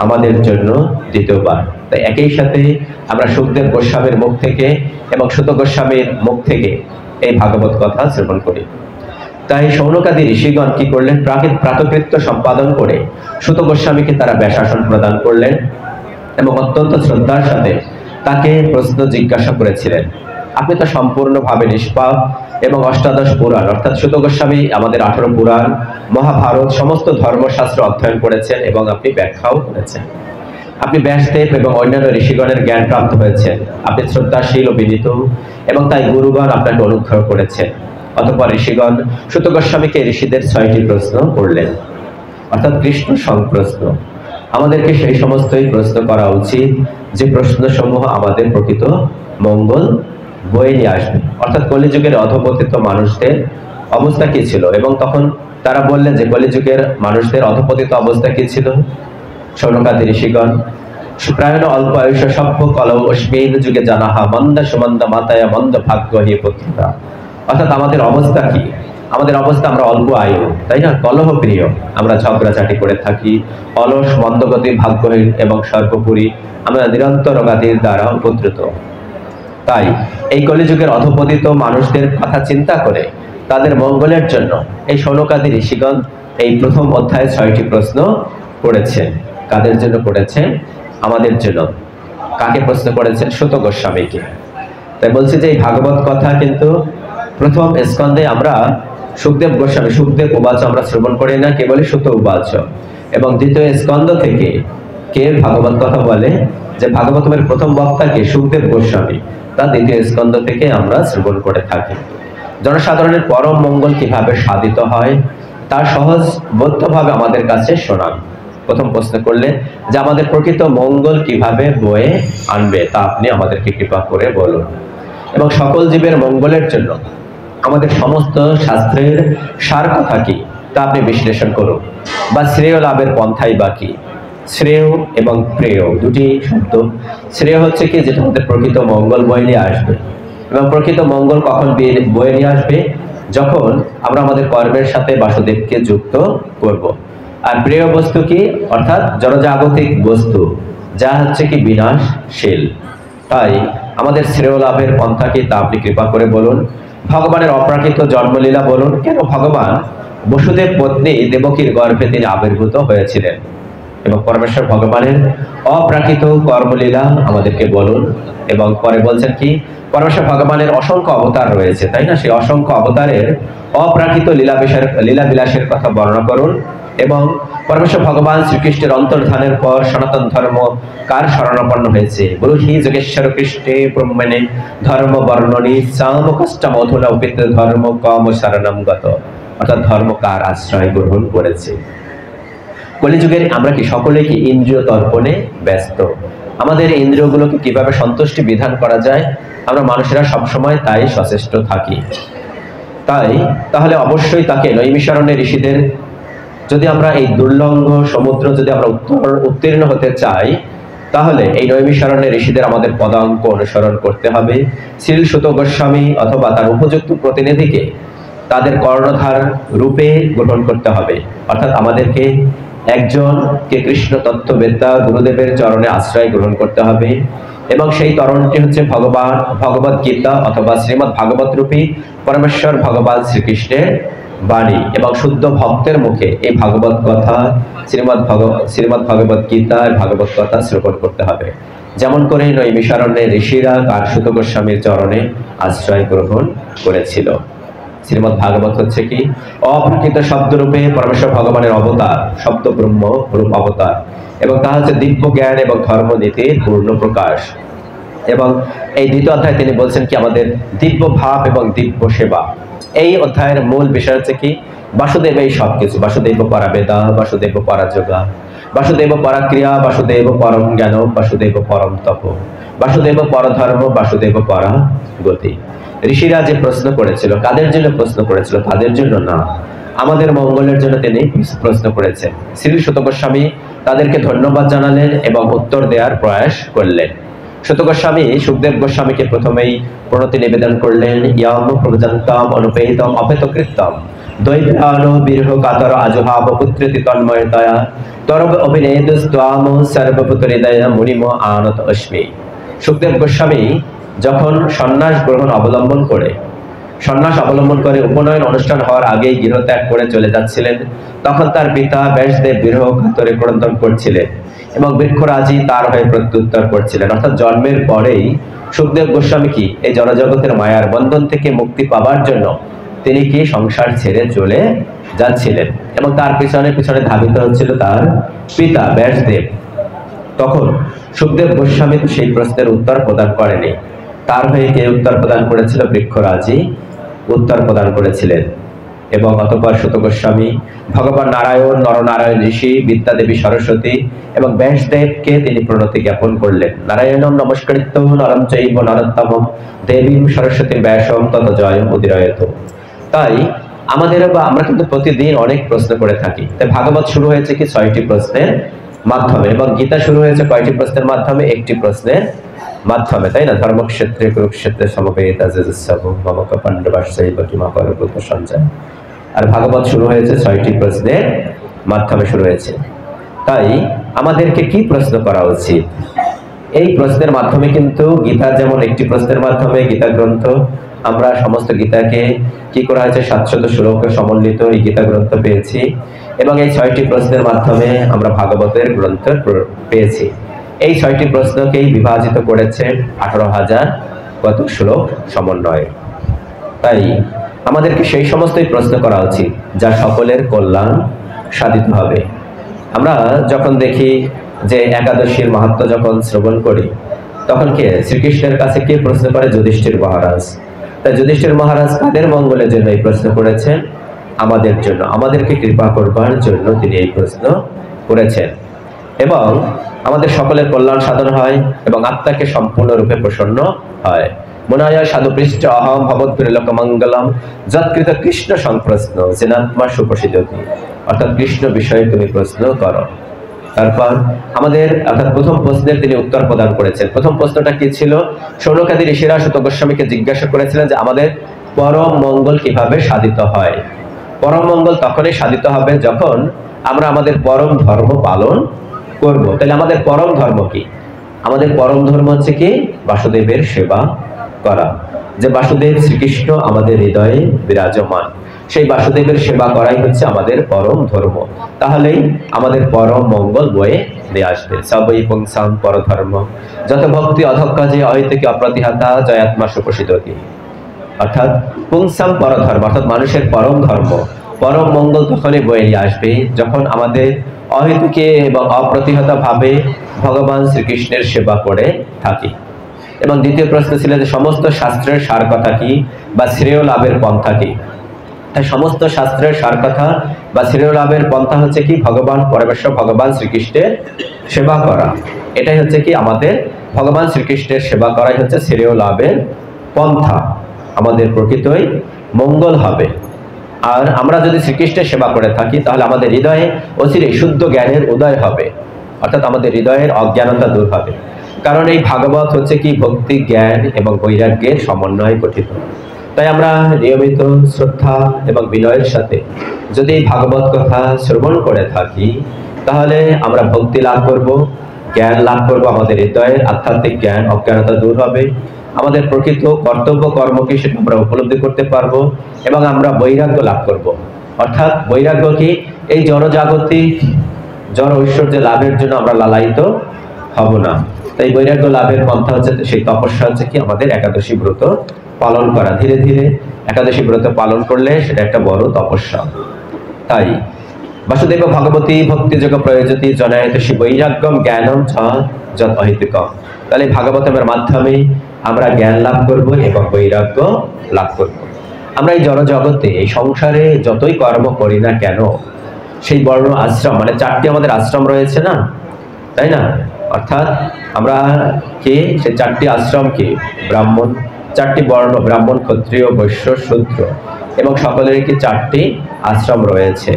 আমাদের জন্য দ্বিতীয়বার। তাই একই সাথে আমরা সুখদেব গোস্বামীর মুখ থেকে এবং সুত গোস্বামীর মুখ থেকে এই ভাগবত কথা শ্রবণ করি। তাই শৌনকাদি ঋষিগণ কি করলেন? প্রাতকৃত্য সম্পাদন করে সুত গোস্বামীকে তারা ব্যাসাসন প্রদান করলেন এবং অত্যন্ত শ্রদ্ধার সাথে তাকে প্রশ্ন জিজ্ঞাসা করেছিলেন। আপনি তো সম্পূর্ণভাবে নিষ্পাপ এবং অষ্টাদশ পুরাণ অর্থাৎ সুত গোস্বামী আমাদের 18 পুরাণ, মহাভারত, সমস্ত ধর্মশাস্ত্র অধ্যয়ন করেছেন এবং আপনি ব্যাখ্যাও করেছেন। আপনি ব্যাসদেব এবং অন্যান্য ঋষিগণের জ্ঞান প্রাপ্ত হয়েছেন। আপনি শ্রদ্ধাশীল ও বিনীত এবং তাই গুরুগণ আপনাকে অনুগ্রহ করেছেন। অতঃপর ঋষিগণ সুত গোস্বামীকে ঋষিদের 6টি প্রশ্ন করলেন, অর্থাৎ কৃষ্ণ সংপ্রশ্ন। আমাদেরকে সেই সমস্তই প্রশ্ন করা উচিত যে প্রশ্নসমূহ আমাদের প্রকৃত মঙ্গল বয়ে নিয়ে আসবে। অর্থাৎ কলিযুগের অধপতিত মানুষদের অবস্থা কি ছিল, এবং তখন তারা বললেন যে কলিযুগের মানুষদের অধপতিত অবস্থা কি ছিল। শৌনকাদি ঋষিগণ প্রায়ণ অল্প আয়ুষ সভ্য কলৌ অস্মিন যুগে জানাহা মন্দা সুমন্দা মাতায়া মন্দ ভাগ্য হি পুত্রা। অর্থাৎ আমাদের অবস্থা কি? আমাদের অবস্থা, আমরা অল্প আয়ু, তাই না, কলহ প্রিয়, আমরা ঝগড়াঝাটি করে থাকি, অলস, মন্দগতি, ভাগ্যহীন এবং সর্বোপরি আমরা নিরন্তর রোগাদির দ্বারা উপদ্রুত। তাই এই কলিযুগের অধপতিত মানুষদের কথা চিন্তা করে তাদের মঙ্গলের জন্য এই শৌনকাদি ঋষিগণ এই প্রথম অধ্যায়ে 6টি প্রশ্ন করেছেন। কাদের জন্য করেছেন? আমাদের জন্য। কাকে প্রশ্ন করেছেন? সুত গোস্বামীকে। তাই বলছি যে এই ভাগবত কথা কিন্তু প্রথম স্কন্ধে আমরা সুখদেব গোস্বামী, সুখদেব উবাচ আমরা শ্রবণ করি না, কেবলই সুত উবাচ। এবং দ্বিতীয় স্কন্ধ থেকে কে ভাগবত কথা বলে, যে ভাগবতের প্রথম বক্তা কে? সুখদেব গোস্বামী। তা দ্বিতীয় স্কন্ধ থেকে আমরা শ্রবণ করে থাকি। জনসাধারণের পরম মঙ্গল কিভাবে সাধিত হয় তা সহজ বোধ্যভাবে আমাদের কাছে শোনান। প্রথম প্রশ্ন করলে যে আমাদের প্রকৃত মঙ্গল কিভাবে বয়ে আনবে তা আপনি আমাদেরকে কৃপা করে বলুন, এবং সকল জীবের মঙ্গলের জন্য আমাদের সমস্ত শাস্ত্রের সার কথা কি তা আপনি বিশ্লেষণ করুন, বা শ্রেয় লাভের পন্থাই বা কি। শ্রেয় এবং প্রেয় দুটি শব্দ। শ্রেয় হচ্ছে কি, যেটা আমাদের প্রকৃত মঙ্গল বয়ে নিয়ে আসবে, এবং প্রকৃত মঙ্গল কখন বয়ে নিয়ে আসবে? যখন আমরা আমাদের কর্মের সাথে বাসুদেবকে যুক্ত করব। আর প্রিয় বস্তু কি? অর্থাৎ জড়জাগতিক বস্তু, যা হচ্ছে কি বিনাশশীল। তাই আমাদের শ্রেয় লাভের পন্থা কি তা আপনি কৃপা করে বলুন। ভগবানের অপ্রাকৃত জন্মলীলা বলুন। কেন ভগবান বসুদেব পত্নী দেবকীর গর্ভে তিনি আবির্ভূত হয়েছিলেন, এবং পরমেশ্বর ভগবানের অপ্রাকৃত কর্মলীলা আমাদেরকে বলুন। এবং পরে বলছেন কি, পরমেশ্বর ভগবানের অসংখ্য অবতার রয়েছে, তাই না, সেই অসংখ্য অবতারের অপ্রাকৃত লীলা বিলাসের কথা বর্ণনা করুন। এবং পরমেশ্বর ভগবান শ্রীকৃষ্ণের অন্তর্ধানের পর সনাতন ধর্ম কার শরণাপন্ন হয়েছে? ব্রূহি যোগেশ্বর কৃষ্ণে ব্রহ্মণে ধর্ম বর্ণনী সাম কষ্ট মধুনা উপিত ধর্ম কম শরণম গত। অর্থাৎ ধর্ম কার আশ্রয় গ্রহণ করেছে? কলিযুগের আমরা কি সকলে কি ইন্দ্রিয় তর্পণে ব্যস্ত? আমাদের ইন্দ্রিয়গুলোকে কিভাবে সন্তুষ্টি বিধান করা যায়, আমরা মানুষেরা সবসময় তাই সচেষ্ট থাকি। তাহলে অবশ্যই তাকে নৈমিষারণ্যের ঋষিদের, যদি আমরা এই দুর্লঙ্ঘ সমুদ্র যদি আমরা উত্তীর্ণ হতে চাই, তাহলে এই নৈমিষারণ্যের ঋষিদের আমাদের পদাঙ্ক অনুসরণ করতে হবে। শ্রীল সুত গোস্বামী অথবা তার উপযুক্ত প্রতিনিধিকে তাদের কর্ণধার রূপে গ্রহণ করতে হবে। অর্থাৎ আমাদেরকে একজনকে কৃষ্ণ তত্ত্ববেত্তা গুরুদেবের চরণে আশ্রয় গ্রহণ করতে হবে, এবং সেই তরণটি হচ্ছে ভগবত গীতা অথবা শ্রীমৎ ভাগবত রূপী পরমেশ্বর ভগবান শ্রীকৃষ্ণের বাণী, এবং শুদ্ধ ভক্তের মুখে এই ভাগবত কথা শ্রীমৎ ভগবত গীতার ভাগবত কথা শ্রবণ করতে হবে। যেমন করে নৈমিষারণ্যের ঋষিরা সুত গোস্বামীর চরণে আশ্রয় গ্রহণ করেছিল। শ্রীমৎ ভাগবত হচ্ছে কি অপ্রাকৃত শব্দরূপে পরমেশ্বর ভগবানের অবতার, শব্দ ব্রহ্ম রূপ অবতার, এবং তা হচ্ছে দিব্য জ্ঞান এবং ধর্ম নীতির পূর্ণ প্রকাশ। এবং এই দ্বিতীয় অধ্যায়ে তিনি বলছেন কি আমাদের দিব্য ভাব এবং দিব্য সেবা। এই অধ্যায়ের মূল বিষয় হচ্ছে কি বাসুদেব এই সবকিছু, বাসুদেব পরা বেদা, বাসুদেব পরা যোগা, বাসুদেব পরা ক্রিয়া, বাসুদেব পরম জ্ঞান, বাসুদেব পরম তপ, বাসুদেব পরধর্ম, বাসুদেব পরা গতি। ঋষিরা যে প্রশ্ন করেছিল, কাদের জন্য প্রশ্ন করেছিল? তাদের জন্য না, আমাদের মঙ্গলের জন্য তিনি প্রশ্ন করেছেন। শ্রী সুত গোস্বামী তাদেরকে ধন্যবাদ জানালেন এবং উত্তর দেওয়ার প্রয়াস করলেন। সুত গোস্বামী সুখদেব গোস্বামীকে প্রথমেই প্রণতি নিবেদন করলেন। ইয়াম প্রভজন্তম অনুপেতম অপেতকৃতম দৈত্যান বিরহ কাতর আজহাব পুত্রেতি তন্ময়তয়া তরব অভিনেদস্ত্বাম সর্বভূত হৃদয় মুনিম আনত অস্মি। সুখদেব গোস্বামী যখন সন্ন্যাস অবলম্বন করে উপনয়ন অনুষ্ঠান হওয়ার আগেই গৃহত্যাগ করে চলে যাচ্ছিলেন, তখন তার পিতা ব্যাসদেব বিরহ কাতরে ক্রন্দন করছিলেন এবং বৃক্ষরাজি তার হয়ে প্রত্যুত্তর করছিলেন। অর্থাৎ জন্মের পরেই সুখদেব গোস্বামী কি এই জড়জগতের মায়ার বন্ধন থেকে মুক্তি পাবার জন্য তিনি কি সংসার ছেড়ে চলে যাচ্ছিলেন এবং তার পিছনে পিছনে ধাবিত হচ্ছিল তার পিতা ব্যাসদেব। তখন সুখদেব গোস্বামী সেই প্রশ্নের উত্তর প্রদান করেনি, তার হয়ে কে উত্তর প্রদান করেছিল? বৃক্ষরাজি উত্তর প্রদান করেছিলেন। এবং অতঃপর সুত গোস্বামী ভগবান নারায়ণ, নরনারায়ণ ঋষি, বিদ্যাদেবী সরস্বতী এবং ব্যাসদেবকে তিনি প্রণতি জ্ঞাপন করলেন। নারায়ণম নমস্কৃত্য নরম চৈব নরোত্তমম দেবীম সরস্বতী ব্যাসম তত জয় উদিরয়ত। তাই আমরা কিন্তু প্রতিদিন অনেক প্রশ্ন করে থাকি। তাই ভাগবত শুরু হয়েছে কি 6টি প্রশ্নের মাধ্যমে এবং গীতা শুরু হয়েছে কয়টি প্রশ্নের মাধ্যমে? 1টি প্রশ্নের মাধ্যমে, তাই না? ধর্মক্ষেত্রে কুরুক্ষেত্রে সমবেত মমক পাণ্ডবাশ্চৈব কিমা পরভূত সঞ্জয়। আর ভাগবত শুরু হয়েছে 6টি প্রশ্নের মাধ্যমে শুরু হয়েছে। তাই আমাদেরকে কি প্রশ্ন করা উচিত? এই প্রশ্নের মাধ্যমে কিন্তু গীতার যেমন 1টি প্রশ্নের মাধ্যমে গীতা গ্রন্থ, আমরা সমস্ত গীতাকে কি করা হয়েছে 700 শ্লোকে সমন্বিত এই গীতা গ্রন্থ পেয়েছি এবং এই 6টি প্রশ্নের মাধ্যমে আমরা ভাগবতের গ্রন্থ পেয়েছি। এই 6টি প্রশ্নকেই বিভাজিত করেছে 18,000 কত শ্লোক সমন্বয়ে। তাই আমাদেরকে সেই সমস্তই প্রশ্ন করা উচিত যা সকলের কল্যাণ সাধিত হবে। আমরা যখন দেখি যে একাদশীর মাহাত্ম্য যখন শ্রবণ করি, তখন কে শ্রীকৃষ্ণের কাছে কে প্রশ্ন করে? যুধিষ্ঠির মহারাজ। তাই যুধিষ্ঠির মহারাজ কাদের মঙ্গলের জন্য এই প্রশ্ন করেছেন? আমাদের জন্য, আমাদেরকে কৃপা করবার জন্য তিনি এই প্রশ্ন করেছেন এবং আমাদের সকলের কল্যাণ সাধন হয় এবং আত্মাকে সম্পূর্ণরূপে প্রসন্ন হয়। মনায় সাধু পৃষ্ঠ অহম ভবদ্গুরুলোক মঙ্গলম যৎকৃত কৃষ্ণ সংপ্রশ্ন জেনাত্মা সুপ্রসিদ্ধতি। অর্থাৎ কৃষ্ণ বিষয়ে তুমি প্রশ্ন করো। তারপর আমাদের অর্থাৎ প্রথম প্রশ্নের তিনি উত্তর প্রদান করেছেন। প্রথম প্রশ্নটা কি ছিল? শৌনকাদি ঋষিরা সুত গোস্বামীকে জিজ্ঞাসা করেছিলেন যে আমাদের পরম মঙ্গল কিভাবে সাধিত হয়। পরম মঙ্গল তখনই সাধিত হবে যখন আমরা আমাদের পরম ধর্ম পালন করব। তাহলে আমাদের পরম ধর্ম কি? আমাদের পরম ধর্ম হচ্ছে কি? বাসুদেবের সেবা করা। যে বাসুদেব শ্রীকৃষ্ণ আমাদের হৃদয়ে বিরাজমান, সেই বাসুদেবের সেবা করাই হচ্ছে আমাদের পরম ধর্ম। তাহলেই আমাদের পরম মঙ্গল বয়ে নিয়ে আসবে। সবই পুংসাম পরধর্ম যত ভক্তি অধক্কাজে অহৈতুকী অপ্রতিহতা জয়াত্মা সুপ্রসিদ্ধতি। অর্থাৎ পুংসাম পরধর্ম অর্থাৎ মানুষের পরম ধর্ম, পরম মঙ্গল তখনই বয়ে নিয়ে আসবে যখন আমাদের অহেতুকে এবং অপ্রতিহত ভাবে ভগবান শ্রীকৃষ্ণের সেবা করে থাকি। এবং দ্বিতীয় প্রশ্ন ছিল যে সমস্ত শাস্ত্রের সার কথা কি বা শ্রেয় লাভের পন্থা কি? তাই সমস্ত শাস্ত্রের সার কথা বা শ্রেয় লাভের পন্থা হচ্ছে কি? ভগবান পরমেশ্বর ভগবান শ্রীকৃষ্ণের সেবা করা। এটাই হচ্ছে কি আমাদের ভগবান শ্রীকৃষ্ণের সেবা করাই হচ্ছে শ্রেয় লাভের পন্থা। আমাদের প্রকৃতই মঙ্গল হবে। আর আমরা যদি শ্রীকৃষ্ণের সেবা করে থাকি তাহলে আমাদের হৃদয়ে অচিরে শুদ্ধ জ্ঞানের উদয় হবে, অর্থাৎ আমাদের হৃদয়ের অজ্ঞানতা দূর হবে। কারণ এই ভাগবত হচ্ছে কি ভক্তি, জ্ঞান এবং বৈরাগ্যের সমন্বয়ে গঠিত। তাই আমরা নিয়মিত শ্রদ্ধা এবং বিনয়ের সাথে যদি ভাগবত কথা শ্রবণ করে থাকি তাহলে আমরা ভক্তি লাভ করব, জ্ঞান লাভ করব, আমাদের হৃদয়ের আধ্যাত্মিক জ্ঞান অজ্ঞানতা দূর হবে, আমাদের প্রকৃত কর্তব্য কর্ম কি সেটা আমরা উপলব্ধি করতে পারবো এবং আমরা বৈরাগ্য লাভ করব। অর্থাৎ বৈরাগ্য কি? এই জড়জাগতিক জড় ঐশ্বর্য লাভের জন্য আমরা লালায়িত হব না। তাই বৈরাগ্য লাভের পন্থা হচ্ছে সেই তপস্যা হচ্ছে কি আমাদের একাদশী ব্রত পালন করা। ধীরে ধীরে একাদশী ব্রত পালন করলে সেটা একটা বড় তপস্যা। তাই বাসুদেব ভগবতী ভক্তিযোগ প্রয়োজতি জনায়তসী বৈরাগ্যম জ্ঞানম যৎ অহিতকম। তাহলে ভাগবতের মাধ্যমে আমরা জ্ঞান লাভ করব এবং বৈরাগ্য লাভ করব। আমরা এই জড়জগতে এই সংসারে যতই কর্ম করি না কেন, সেই বর্ণ আশ্রম মানে 4টি আমাদের আশ্রম রয়েছে না, তাই না? অর্থাৎ আমরা কে সেই 4টি আশ্রম কি? ব্রাহ্মণ, চারটি বর্ণ, ব্রাহ্মণ, ক্ষত্রিয়, বৈশ্য, শূদ্র, এবং সকলেরই কি চারটি আশ্রম রয়েছে।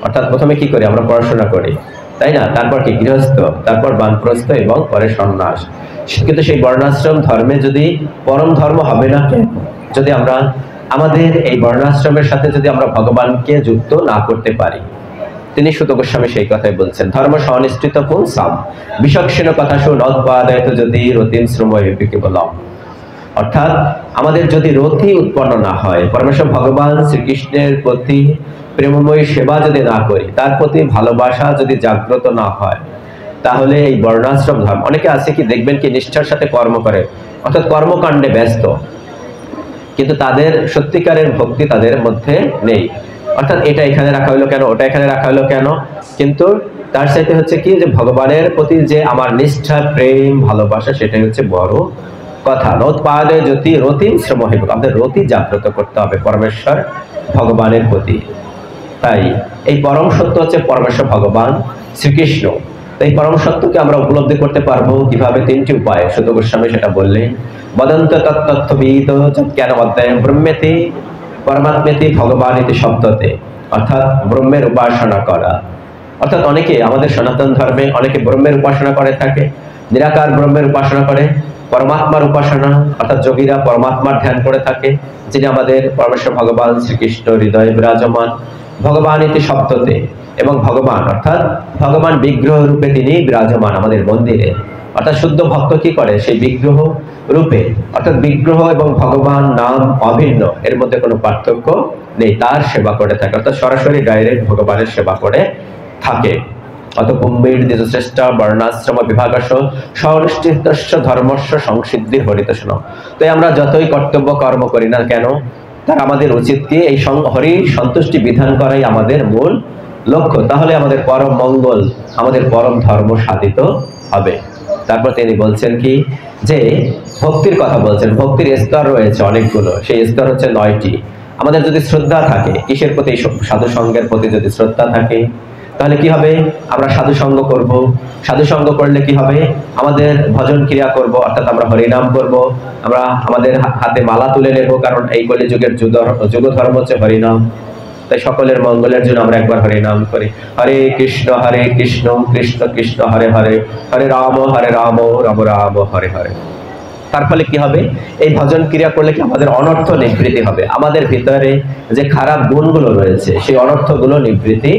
অর্থাৎ প্রথমে কি করি, আমরা পড়াশোনা করি, তাই না? তারপর কি গৃহস্থ, তারপর বানপ্রস্থ এবং পরে সন্ন্যাস। কিন্তু সেই বর্ণাশ্রম ধর্মে যদি পরম ধর্ম হবে না কেন, যদি আমরা আমাদের এই বর্ণাশ্রমের সাথে যদি আমরা ভগবানকে যুক্ত না করতে পারি। তিনি সুত গোস্বামী সেই কথাই বলছেন, ধর্ম সনিষ্ঠিত পুংসাম বিচক্ষণ কথা নৎপাদায়িত যদি রতিম শ্রমকে বলম। অর্থাৎ আমাদের যদি রতি উৎপন্ন না হয়, পরমেশ্বর ভগবান শ্রীকৃষ্ণের প্রতি প্রেমময়ী সেবা যদি না করি, তার প্রতি ভালোবাসা যদি জাগ্রত না হয়, তাহলে এই বর্ণাশ্রম ধর্ম, অনেকে আছে কি দেখবেন কি নিষ্ঠার সাথে কর্ম করে, অর্থাৎ কর্মকাণ্ডে ব্যস্ত, কিন্তু তাদের সত্যিকারের ভক্তি তাদের মধ্যে নেই। অর্থাৎ এটা এখানে রাখা হলো কেন, ওটা এখানে রাখা হলো কেন, কিন্তু তার সাথে হচ্ছে কি যে ভগবানের প্রতি যে আমার নিষ্ঠা, প্রেম, ভালোবাসা, সেটাই হচ্ছে বড় কথা। নোৎপাদে যদি রতিম শ্রম হইব, আমাদের রতি জাগ্রত করতে হবে পরমেশ্বর ভগবানের প্রতি। তাই এই পরম সত্য হচ্ছে পরমেশ্বর ভগবান শ্রীকৃষ্ণ। এই পরম সত্যকে আমরা উপলব্ধি করতে পারবো কিভাবে? তিনটি উপায় সুত গোস্বামী সেটা বললেন। বদন্ত তত্ত্ববিদ জ্ঞান অধ্যায় ব্রহ্মেতি পরমাত্মেতি ভগবান ইতি শব্দতে, অর্থাৎ ব্রহ্মের উপাসনা করা। অর্থাৎ অনেকে আমাদের সনাতন ধর্মে অনেকে ব্রহ্মের উপাসনা করে থাকে, নিরাকার ব্রহ্মের উপাসনা করে, পরমাত্মার উপাসনা, অর্থাৎ যোগীরা পরমাত্মার ধ্যান করে থাকে, যিনি আমাদের পরমেশ্বর ভগবান শ্রীকৃষ্ণ হৃদয়ে বিরাজমান। ভগবান ইতি শব্দতে, এবং ভগবান অর্থাৎ ভগবান বিগ্রহ রূপে তিনি বিরাজমান আমাদের মন্দিরে। অর্থাৎ শুদ্ধ ভক্ত কি করে, সেই বিগ্রহ রূপে, অর্থাৎ বিগ্রহ এবং ভগবান নাম অভিন্ন, এর মধ্যে কোনো পার্থক্য নেই, তার সেবা করে থাকে, অর্থাৎ সরাসরি ডাইরেক্ট ভগবানের সেবা করে থাকে। অত কুম্ভীর দ্বিজশ্রেষ্ঠ বর্ণাশ্রম বিভাগস সনিষ্ঠিতস্য ধর্মস্য সংসিদ্ধি হরিতোষ্ণ। তাই আমরা যতই কর্তব্য কর্ম করি না কেন, তার আমাদের উচিত কি এই হরি সন্তুষ্টি বিধান করাই আমাদের মূল লক্ষ্য। তাহলে আমাদের পরম মঙ্গল, আমাদের পরম ধর্ম সাধিত হবে। তারপর তিনি বলছেন কি যে ভক্তির কথা বলছেন, ভক্তির স্তর রয়েছে অনেকগুলো, সেই স্তর হচ্ছে 9টি। আমাদের যদি শ্রদ্ধা থাকে, কিসের প্রতি? সাধু সঙ্গের প্রতি যদি শ্রদ্ধা থাকে, তাহলে কি হবে? আমরা সাধু সঙ্গ করব। সাধু সঙ্গ করলে কি হবে? আমাদের ভজন ক্রিয়া করব, অর্থাৎ আমরা হরিনাম করব, আমরা আমাদের হাতে মালা তুলে নেব, কারণ এই কলিযুগের যুগ ধর্ম হচ্ছে হরিনাম। তাই সকলের মঙ্গলের জন্য আমরা একবার হরিনাম করি, হরে কৃষ্ণ কৃষ্ণ কৃষ্ণ হরে হরে, হরে রাম রাম রাম হরে হরে। তার ফলে কি হবে? এই ভজন ক্রিয়া করলে কি আমাদের অনর্থ নিবৃত্তি হবে, আমাদের ভিতরে যে খারাপ গুণগুলো রয়েছে সেই অনর্থগুলো নিবৃত্তি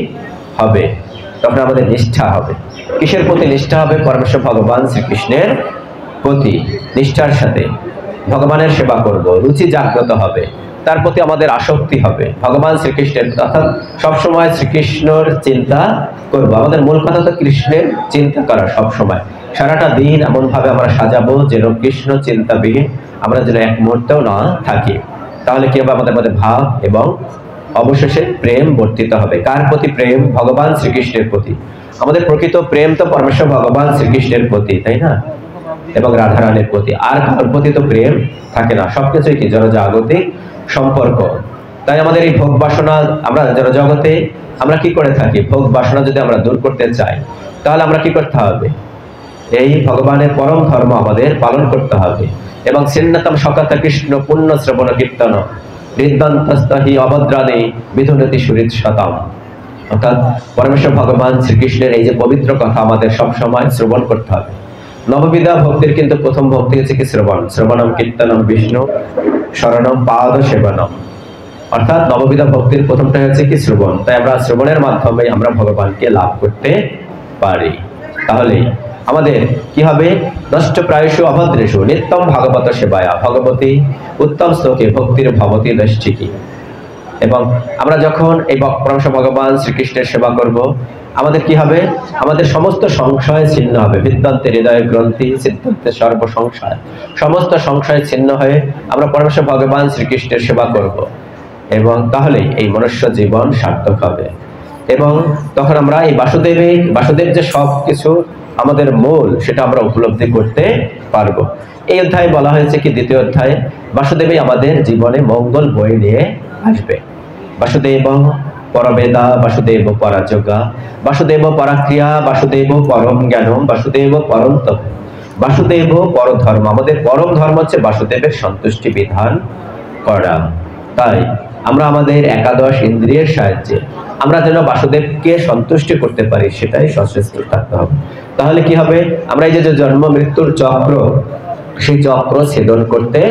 হবে, তখন আমাদের নিষ্ঠা হবে। কিসের প্রতি নিষ্ঠা হবে? পরমেশ্বর ভগবান শ্রীকৃষ্ণের প্রতি নিষ্ঠার সাথে ভগবানের সেবা করব, রুচি জাগ্রত হবে, তার প্রতি আমাদের আসক্তি হবে ভগবান শ্রীকৃষ্ণের, অর্থাৎ সবসময় শ্রীকৃষ্ণের চিন্তা করব। আমাদের মূল কথা তো কৃষ্ণের চিন্তা করা, সবসময় সারাটা দিন এমন ভাবে আমরা সাজাবো যেন কৃষ্ণ চিন্তাবিহীন আমরা যেন এক মুহূর্তেও না থাকি। তাহলে কি হবে? আমাদের মধ্যে ভাব এবং অবশেষে প্রেম বর্তিত হবে। কার প্রতি প্রেম? ভগবান শ্রীকৃষ্ণের প্রতি। আমাদের প্রকৃত প্রেম তো পরমেশ্বর ভগবান শ্রীকৃষ্ণের প্রতি, তাই না? এবং রাধারানীর প্রতি। আর কারোর প্রতি তো প্রেম থাকে না, সবকিছুই কি জড়জাগতিক সম্পর্ক। তাই আমাদের এই ভোগ বাসনা, আমরা জড়জগতে আমরা কি করে থাকি? ভোগ বাসনা যদি আমরা দূর করতে চাই, তাহলে আমরা কি করতে হবে? এই ভগবানের পরম ধর্ম আমাদের পালন করতে হবে। এবং সিন্নতম সকথা কৃষ্ণ পুণ্য শ্রবণ কীর্তন হৃদন্তস্তহি অভদ্রাণী বিধুনতি সুরিত শতম। অর্থাৎ পরমেশ্বর ভগবান শ্রীকৃষ্ণের এই যে পবিত্র কথা আমাদের সব সময় শ্রবণ করতে হবে। নববিধা ভক্তির কিন্তু প্রথম ভক্তি হচ্ছে কি? শ্রবণ। শ্রবণম কীর্তনম বিষ্ণু শরণম পাদ সেবনম। অর্থাৎ নববিধা ভক্তির প্রথমটা হচ্ছে কি? শ্রবণ। তাই আমরা শ্রবণের মাধ্যমে আমরা ভগবানকে লাভ করতে পারি। তাহলে আমাদের কি হবে? নষ্ট প্রায়শ অভদ্রেশু নিত্যম ভাগবত সেবায়া ভগবতী উত্তম শ্লোকে ভক্তির ভবতী দৃষ্টিকি। এবং আমরা যখন এই পরমেশ্বর ভগবান শ্রীকৃষ্ণের সেবা করব, আমাদের কি হবে? আমাদের সমস্ত সংশয় ছিন্ন হবে। বিদ্যান্তে হৃদয়ের গ্রন্থি সিদ্ধান্তে সর্ব সংশয়, সমস্ত সংশয় ছিন্ন হয়ে আমরা পরমেশ্বর ভগবান শ্রীকৃষ্ণের সেবা করব, এবং তাহলে এই মনুষ্য জীবন সার্থক হবে। এবং তখন আমরা এই বাসুদেব যে সব কিছু আমাদের মূল, সেটা আমরা উপলব্ধি করতে পারবো। এই অধ্যায়ে বলা হয়েছে কি? দ্বিতীয় অধ্যায়ে বাসুদেবই আমাদের জীবনে মঙ্গল বয়ে নিয়ে আসবে। বাসুদেব পরবেদা বাসুদেব পরাযোগা বাসুদেব পরাক্রিয়া বাসুদেব পরম জ্ঞানম বাসুদেব পরম তপ। বাসুদেব পরধর্ম, আমাদের পরম ধর্ম হচ্ছে বাসুদেবের সন্তুষ্টি বিধান করা। তাই আমরা আমাদের একাদশ ইন্দ্রিয়ের সাহায্যে আমরা যেন বাসুদেবকে সন্তুষ্টি করতে পারি, সেটাই সচেষ্ট থাকতে হবে। তাহলে কি হবে, আমরা এই যে জন্ম মৃত্যুর চক্র, সেই চক্র ছেদন করতে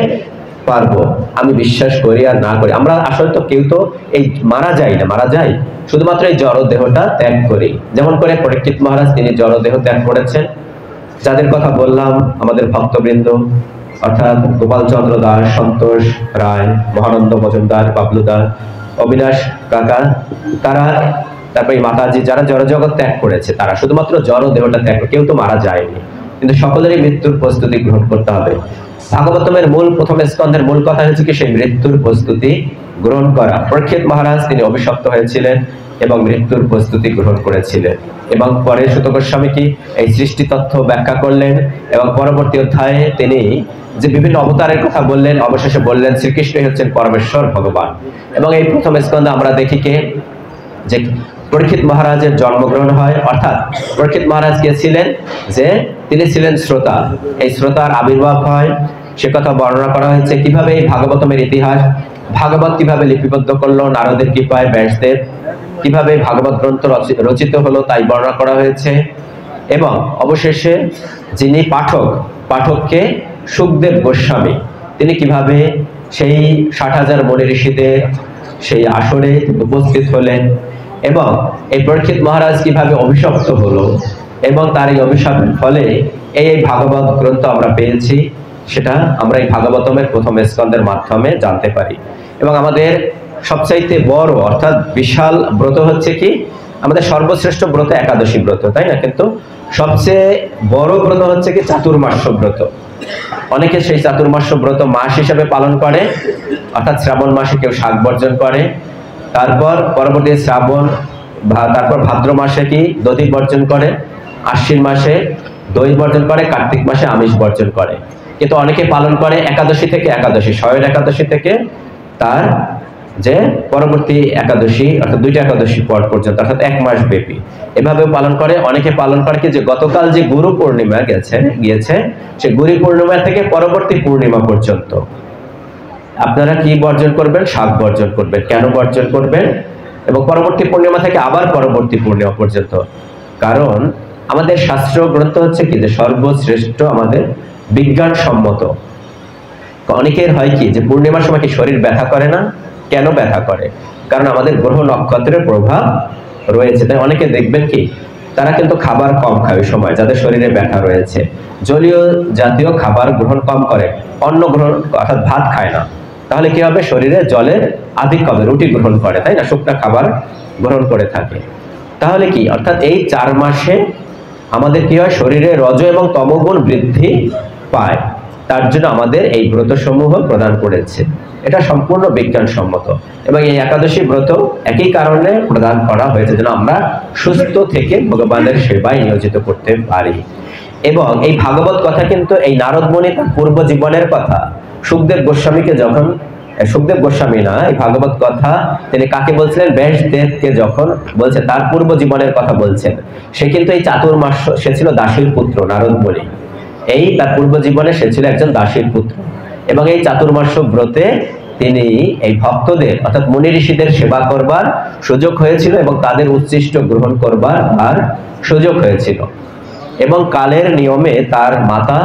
পারবো। আমি বিশ্বাস করি আর না করি, আমরা আসলে তো কেউ তো এই মারা যাই না, মারা যাই শুধুমাত্র এই জড় দেহটা ত্যাগ করি। যেমন করে পরীক্ষিত মহারাজ তিনি জড় দেহ ত্যাগ করেছেন। যাদের কথা বললাম আমাদের ভক্তবৃন্দ, অর্থাৎ গোপালচন্দ্র দাস, সন্তোষ রায়, মহানন্দ মজুমদার, বাবলু দাস, অবিনাশ কাকা, তারা, তারপরে মাতাজি, যারা জড় জগৎ ত্যাগ করেছে তারা শুধুমাত্র জড় দেহটা ত্যাগ করে, কেউ তো মারা যায়নি, কিন্তু সকলেরই মৃত্যুর প্রস্তুতি গ্রহণ করতে হবে। ভাগবতমের মূল প্রথম স্কন্ধের মূল কথা হচ্ছে কি সেই মৃত্যুর প্রস্তুতি গ্রহণ করা। পরীক্ষিত মহারাজ তিনি অভিশপ্ত হয়েছিলেন এবং মৃত্যুর প্রস্তুতি গ্রহণ করেছিলেন, এবং পরে সুত গোস্বামী কি এই সৃষ্টি তত্ত্ব ব্যাখ্যা করলেন, এবং পরবর্তী অধ্যায়ে তিনি যে বিভিন্ন অবতারের কথা বললেন, অবশেষে বললেন শ্রীকৃষ্ণই হচ্ছেন পরমেশ্বর ভগবান। এবং এই প্রথম স্কন্ধে আমরা দেখি কে যে পরীক্ষিত মহারাজের জন্মগ্রহণ হয়, অর্থাৎ পরীক্ষিত মহারাজ কে ছিলেন, যে তিনি ছিলেন শ্রোতা, এই শ্রোতার আবির্ভাব হয়, সে কথা বর্ণনা করা হয়েছে। কিভাবে এই ভাগবতমের ইতিহাস, ভাগবত কিভাবে লিপিবদ্ধ করলো নারদের কৃপায় ব্যাসদেব, কিভাবে ভাগবত গ্রন্থ রচিত হলো তাই বর্ণনা করা হয়েছে। এবং অবশেষে যিনি পাঠক, পাঠককে সুখদেব গোস্বামী, তিনি কিভাবে সেই 60,000 মুনি ঋষিদের সেই আসরে উপস্থিত হলেন, এবং এই পরীক্ষিত মহারাজ কিভাবে অভিশপ্ত হলো, এবং তার এই অভিশাপের ফলে এই ভাগবত গ্রন্থ আমরা পেয়েছি, সেটা আমরা এই ভাগবতমের প্রথম স্কন্ধের মাধ্যমে জানতে পারি। এবং আমাদের সবচাইতে বড় অর্থাৎ বিশাল ব্রত হচ্ছে কি, আমাদের সর্বশ্রেষ্ঠ ব্রত একাদশী ব্রত, তাই না? কিন্তু সবচেয়ে বড় ব্রত হচ্ছে কি চাতুর্মাস্য ব্রত। অনেকে সেই চাতুর্মাস্য ব্রত মাস হিসাবে পালন করে, অর্থাৎ শ্রাবণ মাসে কেউ শাক বর্জন করে, তারপর পরবর্তী শ্রাবণ, তারপর ভাদ্র মাসে কি দধি বর্জন করে, আশ্বিন মাসে দই বর্জন করে, কার্তিক মাসে আমিষ বর্জন করে। কিন্তু অনেকে পালন করে একাদশী থেকে একাদশী, শয়ের একাদশী থেকে তার যে পরবর্তী একাদশী, অর্থাৎ 2টা একাদশী পর পর্যন্ত, অর্থাৎ 1 মাস ব্যাপী এভাবেও পালন করে। অনেকে পালন করে কি যে গতকাল যে গুরু পূর্ণিমা গিয়েছে সেই গুরু পূর্ণিমা থেকে পরবর্তী পূর্ণিমা পর্যন্ত আপনারা কি বর্জন করবেন, শাক বর্জন করবেন। কেন বর্জন করবেন? এবং পরবর্তী পূর্ণিমা থেকে আবার পরবর্তী পূর্ণিমা পর্যন্ত, কারণ আমাদের শাস্ত্র গ্রন্থ হচ্ছে কি যে সর্বশ্রেষ্ঠ, আমাদের বিজ্ঞানসম্মত। অনেকের হয় কি যে পূর্ণিমার সময় কি শরীর ব্যথা করে না? কেন ব্যথা করে? কারণ আমাদের গ্রহ নক্ষত্রের প্রভাব রয়েছে। তাই অনেকে দেখবেন কি তারা কিন্তু খাবার কম খায় ওই সময়, যাদের শরীরে ব্যথা রয়েছে, জলীয় জাতীয় খাবার গ্রহণ কম করে, অন্ন গ্রহণ অর্থাৎ ভাত খায় না। তাহলে কি হবে, শরীরে জলের আধিক্য হবে, রুটি গ্রহণ করে, তাই না, শুকনা খাবার গ্রহণ করে থাকে। তাহলে কি অর্থাৎ এই 4 মাসে আমাদের কি হয়, শরীরে রজ এবং তমগুণ বৃদ্ধি পায়। তার জন্য আমাদের এই ব্রত সমূহ প্রদান করেছে, এটা সম্পূর্ণ বিজ্ঞানসম্মত। এবং এই একাদশী ব্রত একই কারণে প্রদান করা হয়েছে, যেন আমরা সুস্থ থেকে ভগবানের সেবায় নিয়োজিত করতে পারি। এবং এই ভাগবত কথা কিন্তু এই নারদ মুনি তার পূর্ব জীবনের কথা সুখদেব গোস্বামীকে যখন, সুখদেব গোস্বামী না, এই ভাগবত কথা তিনি কাকে বলছিলেন, ব্যাসদেবকে যখন বলছে, তার পূর্ব জীবনের কথা বলছেন। সে কিন্তু এই চাতুর্মাস্য, সে ছিল দাসীর পুত্র, নারদ মুনি এই তার পূর্ব জীবনে সে ছিল একজন দাসীর পুত্র। এবং এই চাতুর্মাস্য ব্রতে তিনি এই ভক্তদের অর্থাৎ মুনি ঋষিদের সেবা করবার সুযোগ হয়েছিল, এবং তাদের উচ্ছিষ্ট গ্রহণ করবার আর সুযোগ হয়েছিল। এবং কালের নিয়মে তার মাতা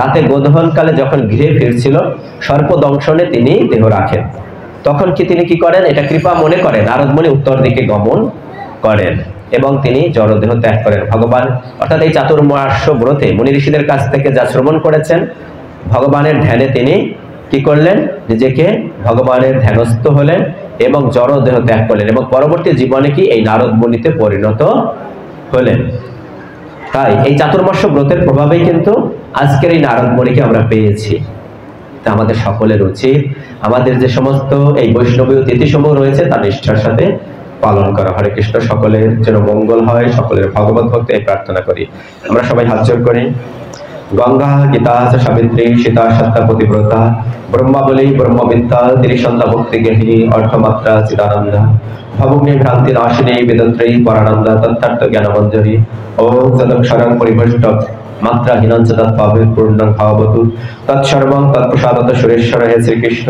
রাতে গোধন কালে যখন গৃহে ফিরছিল, সর্পদংশনে তিনি দেহ রাখেন। তখন কি তিনি কি করেন, এটা কৃপা মনে করেন, নারদ মুনি উত্তর দিকে গমন করেন এবং তিনি জড়দেহ ত্যাগ করেন। ভগবান অর্থাৎ এই চাতুর্মাস্য ব্রতে মুনি ঋষিদের কাছ থেকে যা শ্রবণ করেছেন, ভগবানের ধ্যানে তিনি কি করলেন, নিজেকে ভগবানের ধ্যানস্থ হলেন এবং জড়দেহ ত্যাগ করলেন, এবং পরবর্তী জীবনে কি এই নারদ মুনিতে পরিণত হলেন। তাই এই চাতুর্মাস্য ব্রতের প্রভাবেই কিন্তু আজকের এই নারদ মুনিকে আমরা পেয়েছি। তা আমাদের সকলের উচিত আমাদের যে সমস্ত এই বৈষ্ণবীয় তিথিসমূহ রয়েছে তা নিষ্ঠার সাথে পালন করা। হরে কৃষ্ণ। সকলের যেন মঙ্গল হয়, সকলের ভগবত ভক্তি এই প্রার্থনা করি। আমরা সবাই হাত জোড় করি। গঙ্গা গীতা সাবিত্রী সীতা সত্তা পতিব্রতা ব্রহ্মাবলী ব্রহ্মবিদ্যা ত্রিসন্ধ্যা ভক্তি গেহিনী অর্থমাত্রা চিদানন্দা ভবগ্নি ভ্রান্তি নাশিনী বেদন্ত্রী পরানন্দা তত্থার্থ জ্ঞানমঞ্জরি ওম তদক্ষরং পরিভষ্ট মাত্রাহীনঞ্চ তৎপাবে পূর্ণং ভাবতু তৎসর্বং তৎপ্রসাদত সুরেশ্বর। হে শ্রীকৃষ্ণ,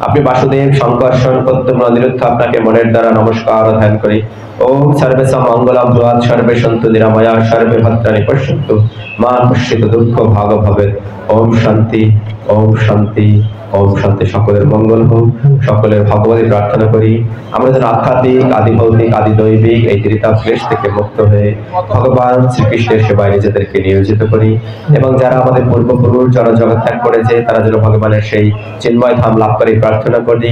আপনি বাসুদেব, সংকর্ষণ, প্রদ্যুম্ন, অনিরুদ্ধ, আপনাকে মনের দ্বারা নমস্কার ও ধ্যান করি। ওম সর্বেশ মঙ্গলম ভুয়াৎ, সর্বে সন্তু নিরাময়া, সর্বে ভদ্রাণি পশ্যন্তু মা পশ্যিত দুঃখ ভাগ ভবেৎ। ওম শান্তি, ওম শান্তি, ওম শান্তি। সকলের মঙ্গল হোক, সকলের ভগবতী প্রার্থনা করি আমরা যেন আধ্যাত্মিক, আদি ভৌতিক, আদি দৈবিক এই ত্রিতাপ ক্লেশ থেকে মুক্ত হয়ে ভগবান শ্রীকৃষ্ণের সেবায় নিজেদেরকে নিয়োজিত করি, এবং যারা আমাদের পূর্বপুরুষ যারা জগৎ ত্যাগ করেছে তারা যেন ভগবানের সেই চিন্ময় ধাম লাভ করে প্রার্থনা করি,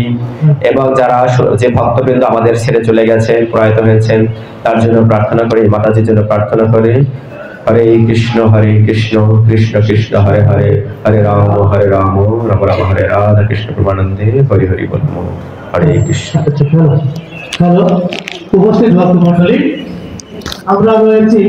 এবং যারা যে ভক্তবৃন্দ আমাদের ছেড়ে চলে গেছেন, প্রয়াত হয়েছেন, তার জন্য প্রার্থনা করি, মাতাজির জন্য প্রার্থনা করি। হরে কৃষ্ণ কৃষ্ণ কৃষ্ণ হরে হরে, হরে রাম রাম রাম হরে রাধা, কৃষ্ণ প্রেমানন্দে হরি হরি বল। হরে কৃষ্ণ।
হ্যালো, উপস্থিত ভক্ত মন্ডলী, আমরা রয়েছি